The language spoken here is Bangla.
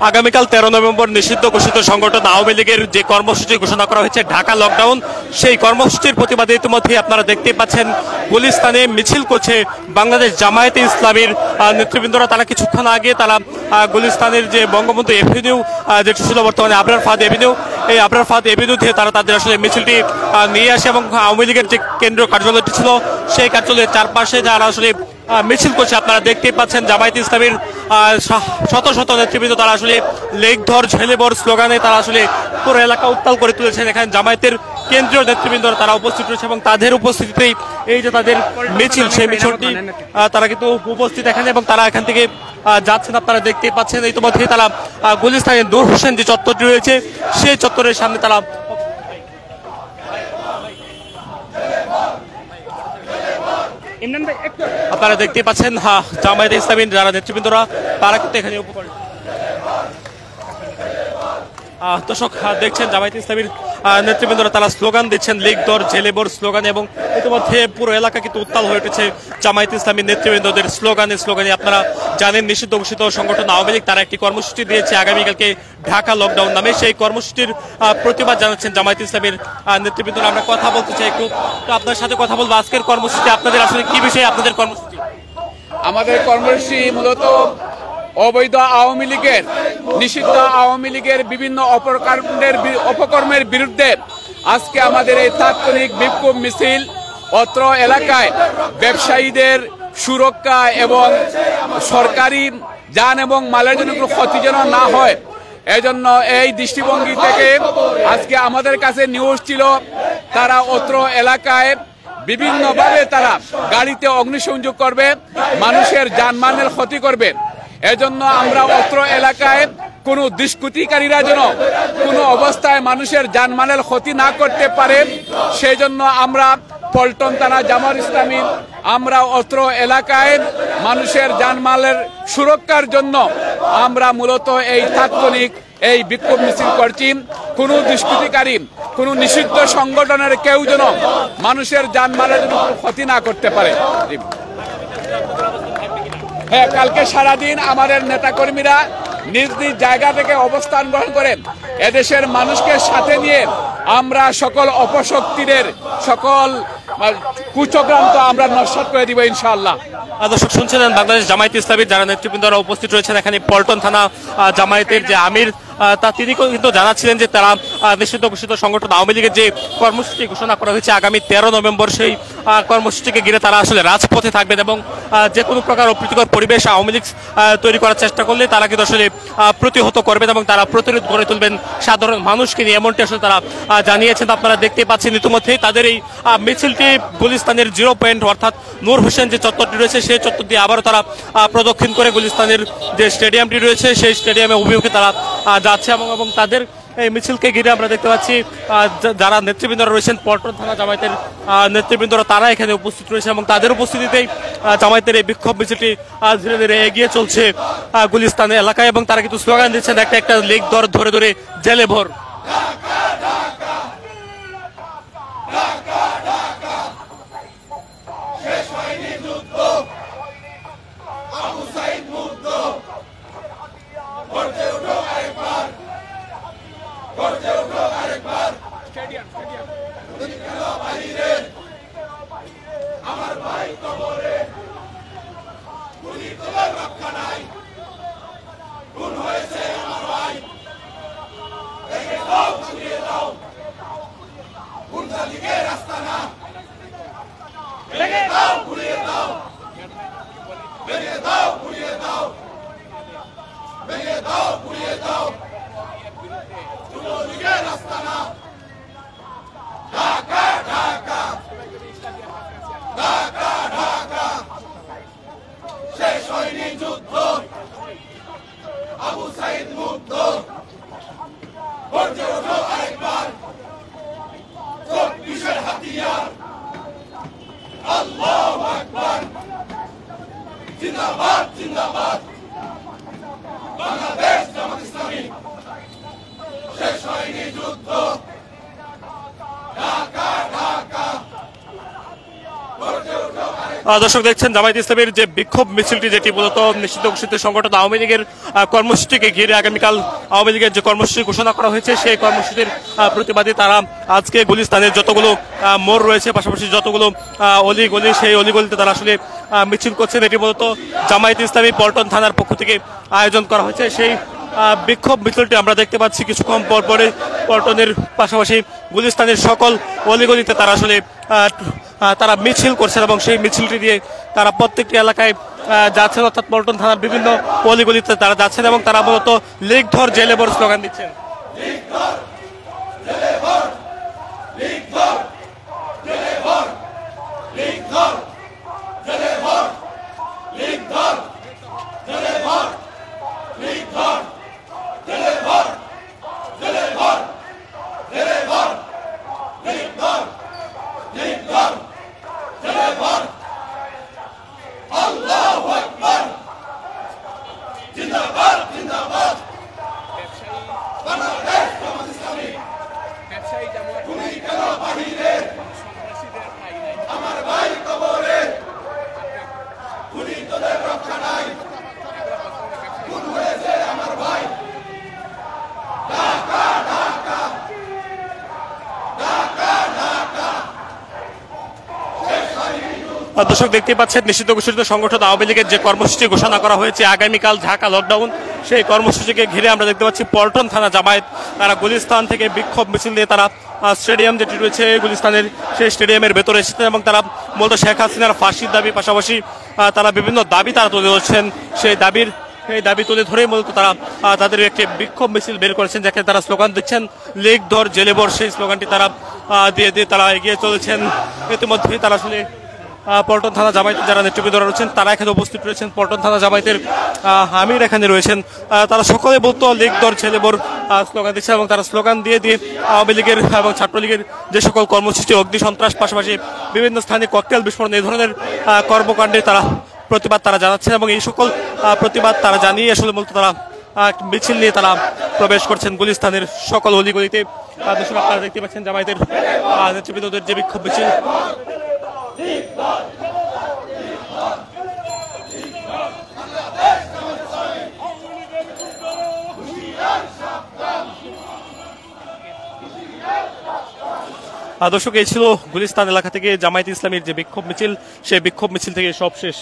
আগামীকাল 13 নভেম্বর নিষিদ্ধ ঘোষিত সংগঠন আওয়ামী লীগের যে কর্মসূচি ঘোষণা করা হয়েছে ঢাকা লকডাউন, সেই কর্মসূচির প্রতিবাদে ইতিমধ্যে আপনারা দেখতে পাচ্ছেন গুলিস্তানে মিছিল করছে বাংলাদেশ জামায়াতে ইসলামীর নেতৃবৃন্দরা। তারা কিছুক্ষণ আগে তারা গুলিস্তানের যে বঙ্গবন্ধু এভিনিউ যেটি ছিল বর্তমানে আবরার ফাহাদ এভিনিউ, এই আবরার ফাহাদ এভিনিউ থেকে তারা তাদের আসলে মিছিলটি নিয়ে আসে এবং আওয়ামী লীগের যে কেন্দ্রীয় কার্যালয়টি ছিল সেই কার্যালয়ের চারপাশে যারা আসলে মিছিল করছে আপনারা দেখতেই পাচ্ছেন জামায়াতে ইসলামীর শত শত নেতৃবৃন্দ তারা আসলে লেক ধর ঝেলেবর স্লোগানে তারা আসলে পুরো এলাকা উত্তাল করে তুলেছেন। এখানে জামায়াতের কেন্দ্রীয় নেতৃবৃন্দরা তারা উপস্থিত রয়েছে এবং তাদের উপস্থিতিতেই এই যে তাদের মিছিল, সেই মিছিলটি তারা কিন্তু উপস্থিত এখানে এবং তারা এখান থেকে যাচ্ছেন আপনারা দেখতেই পাচ্ছেন। ইতিমধ্যে তারা গুলিস্তানের নূর হোসেন যে চত্বরটি রয়েছে সেই চত্বরের সামনে তারা আপনারা দেখতে পাচ্ছেন জামায়াতে ইসলামীর যারা নেতৃবৃন্দরা তারা কিন্তু এখানে দর্শক দেখছেন জামায়াতে ইসলামীর নেতৃবৃন্দরা তারা স্লোগান দিচ্ছেন লীগ দর জেলেবর স্লোগান এবং ইতিমধ্যে পুরো এলাকা কিন্তু উত্তাল হয়ে উঠেছে জামায়াতে ইসলামীর নেতৃবৃন্দদের স্লোগানে। আপনারা জানেন নিষিদ্ধ ঘোষিত সংগঠন আওয়ামী লীগ তারা একটি কর্মসূচি দিয়েছে আগামীকালকে ঢাকা লকডাউন নামে। সেই কর্মসূচির প্রতিবাদ জানাচ্ছেন জামায়াতে ইসলামীর নেতৃবৃন্দরা। আমরা কথা বলতে চাই একটু, তো আপনার সাথে কথা বলবো আজকের কর্মসূচি আপনাদের আসলে কি বিষয়ে আপনাদের কর্মসূচি? আমাদের কর্মসূচি মূলত অবৈধ আওয়ামী লীগের নিষিদ্ধ আওয়ামী লীগের বিভিন্ন অপকর্মের বিরুদ্ধে আজকে আমাদের এই তাৎক্ষণিক বিক্ষোভ মিছিল অত্র এলাকায় ব্যবসায়ীদের সুরক্ষা এবং সরকারি যান এবং মালের জন্য কোনো ক্ষতি যেন না হয়, এজন্য এই দৃষ্টিভঙ্গি থেকে আজকে আমাদের কাছে নিউজ ছিল তারা অত্র এলাকায় বিভিন্নভাবে তারা গাড়িতে অগ্নিসংযোগ করবে, মানুষের যানবাহনের ক্ষতি করবে। এজন্য আমরা অত্র এলাকায় কোনো দুষ্কৃতিকারীরা যেন কোনো অবস্থায় মানুষের যানমালের ক্ষতি না করতে পারে, সেই জন্য আমরা পল্টন থানা জামায়াতে ইসলামী আমরা অত্র এলাকায় মানুষের যানমালের সুরক্ষার জন্য আমরা মূলত এই তাৎক্ষণিক এই বিক্ষোভ মিছিল করছি। কোনো দুষ্কৃতিকারী কোনো নিষিদ্ধ সংগঠনের কেউ যেন মানুষের যানমালের জন্য ক্ষতি না করতে পারে। হ্যাঁ, কালকে সারাদিন আমাদের নেতাকর্মীরা নিজ নিজ জায়গা থেকে অবস্থান গ্রহণ করেন। এদেশের মানুষকে সাথে নিয়ে আমরা সকল অপশক্তিদের সকল কুচক্রান্ত আমরা নস্যাৎ করে দিব ইনশাআল্লাহ। দর্শক শুনছিলেন বাংলাদেশ জামায়াতে ইসলামীর যারা নেতৃবৃন্দরা উপস্থিত রয়েছেন এখানে পল্টন থানা জামায়াতের যে আমির তিনি কিন্তু জানাচ্ছিলেন যে তারা নিষিদ্ধ ঘোষিত সংগঠন আওয়ামী লীগের যে কর্মসূচি ঘোষণা করা হয়েছে আগামী 13 নভেম্বর সেই কর্মসূচিকে ঘিরে তারা আসলে রাজপথে থাকবেন এবং যে কোনো প্রকার অপ্রীতিকর পরিবেশ আওয়ামী লীগ তৈরি করার চেষ্টা করলে তারা কিন্তু আসলে প্রতিহত করবেন এবং তারা প্রতিরোধ গড়ে তুলবেন সাধারণ মানুষকে নিয়ে, এমনটি আসলে তারা জানিয়েছেন। আপনারা দেখতে পাচ্ছেন ইতিমধ্যেই তাদের এই মিছিলটি গুলিস্তানের 0 পয়েন্ট অর্থাৎ নূর হোসেন যে চত্বরটি রয়েছে সেই চত্বর দিয়ে আবারও তারা প্রদক্ষিণ করে গুলিস্তানের যে স্টেডিয়ামটি রয়েছে সেই স্টেডিয়ামে অভিমুখে তারা যাচ্ছে এবং তাদের এই মিছিলকে ঘিরে আমরা দেখতে পাচ্ছি যারা নেতৃবৃন্দরা রয়েছেন পল্টন থানা জামায়াতের নেতৃবৃন্দরা তারা এখানে উপস্থিত রয়েছে এবং তাদের উপস্থিতিতেই জামায়াতের এই বিক্ষোভ মিছিলটি ধীরে ধীরে এগিয়ে চলছে গুলিস্তান এলাকায় এবং তারা কিন্তু স্লোগান দিচ্ছেন একটা একটা লেক ধরে ধরে জেলে ভর। জিন্দাবাদ জিন্দাবাদ বাংলাদেশ জামাত ইসলামী শেষ হয়নি যুদ্ধ ঢাকা ঢাকা গর্জে ওঠো আরেক দর্শক দেখছেন জামায়াত ইসলামের যে বিক্ষোভ মিছিলটি, যেটি মূলত নিষিদ্ধ ঘোষিত সংগঠন আওয়ামী লীগের কর্মসূচিকে ঘিরে আগামীকাল আওয়ামী লীগের যে কর্মসূচি ঘোষণা করা হয়েছে, সেই কর্মসূচির প্রতিবাদে তারা আজকে গুলিস্তানের যতগুলো মোড় রয়েছে, পাশাপাশি যতগুলো অলিগলি, সেই অলিগলিতে তারা আসলে মিছিল করছেন। এটি মূলত জামায়াত ইসলামী পল্টন থানার পক্ষ থেকে আয়োজন করা হয়েছে। সেই বিক্ষোভ মিছিলটি আমরা দেখতে পাচ্ছি কিছুক্ষণ পর পরে পল্টনের পাশাপাশি গুলিস্তানের সকল অলিগলিতে তারা আসলে তারা মিছিল করছেন এবং সেই মিছিলটি দিয়ে তারা প্রত্যেকটি এলাকায় যাচ্ছেন, অর্থাৎ পল্টন থানার বিভিন্ন অলিগলিতে তারা যাচ্ছেন এবং তারা মূলত লীগ ধর জেলে ভর স্লোগান দিচ্ছেন। ব্যবসায়ী জামায়াত সন্ত্রাসীদের ঠাঁই নাই। দর্শক দেখতে পাচ্ছেন নিষিদ্ধ ঘোষিত সংগঠন আওয়ামী লীগের যে কর্মসূচি ঘোষণা করা হয়েছে আগামীকাল ঢাকা লকডাউন, সেই কর্মসূচিকে ঘিরে আমরা দেখতে পাচ্ছি পল্টন থানা জামায়াত তারা গুলিস্তান থেকে বিক্ষোভ মিছিল দিয়ে তারা স্টেডিয়াম যেটি রয়েছে গুলিস্তানের, সেই স্টেডিয়ামের ভেতরে এসেছেন এবং তারা মূলত শেখ হাসিনার ফাঁসির দাবি, পাশাপাশি তারা বিভিন্ন দাবি তারা তুলে ধরছেন। সেই দাবি তুলে ধরেই মূলত তারা তাদের একটি বিক্ষোভ মিছিল বের করেছেন, যাকে তারা স্লোগান দিচ্ছেন লীগ ধর জেলে ভর। সেই স্লোগানটি তারা দিয়ে তারা এগিয়ে চলেছেন। ইতিমধ্যেই তারা আসলে পল্টন থানা জামায়াতের যারা নেতৃবৃন্দ রয়েছেন তারা এখানে উপস্থিত রয়েছেন। পল্টন থানা জামায়াতের আমির এখানে রয়েছেন। তারা সকলে বলতো লীগ দর ছেলে বোর স্লোগান দিচ্ছে এবং তারা স্লোগান দিয়ে আওয়ামী লীগের এবং ছাত্রলীগের যে সকল কর্মসূচি, অগ্নি সন্ত্রাস, পাশাপাশি বিভিন্ন স্থানে ককটেল বিস্ফোরণ, এই ধরনের কর্মকাণ্ডে তারা প্রতিবাদ তারা জানাচ্ছেন এবং এই সকল প্রতিবাদ তারা জানিয়ে আসলে মূলত তারা মিছিল নিয়ে তারা প্রবেশ করছেন গুলিস্তানের সকল অলিগলিতে। দর্শক আপনারা দেখতে পাচ্ছেন জামায়াতের নেতৃবৃন্দদের যে বিক্ষোভ মিছিল। দর্শক এই ছিল গুলিস্তান এলাকা থেকে জামায়াত ইসলামীর যে বিক্ষোভ মিছিল, সেই বিক্ষোভ মিছিল থেকে সব শেষ।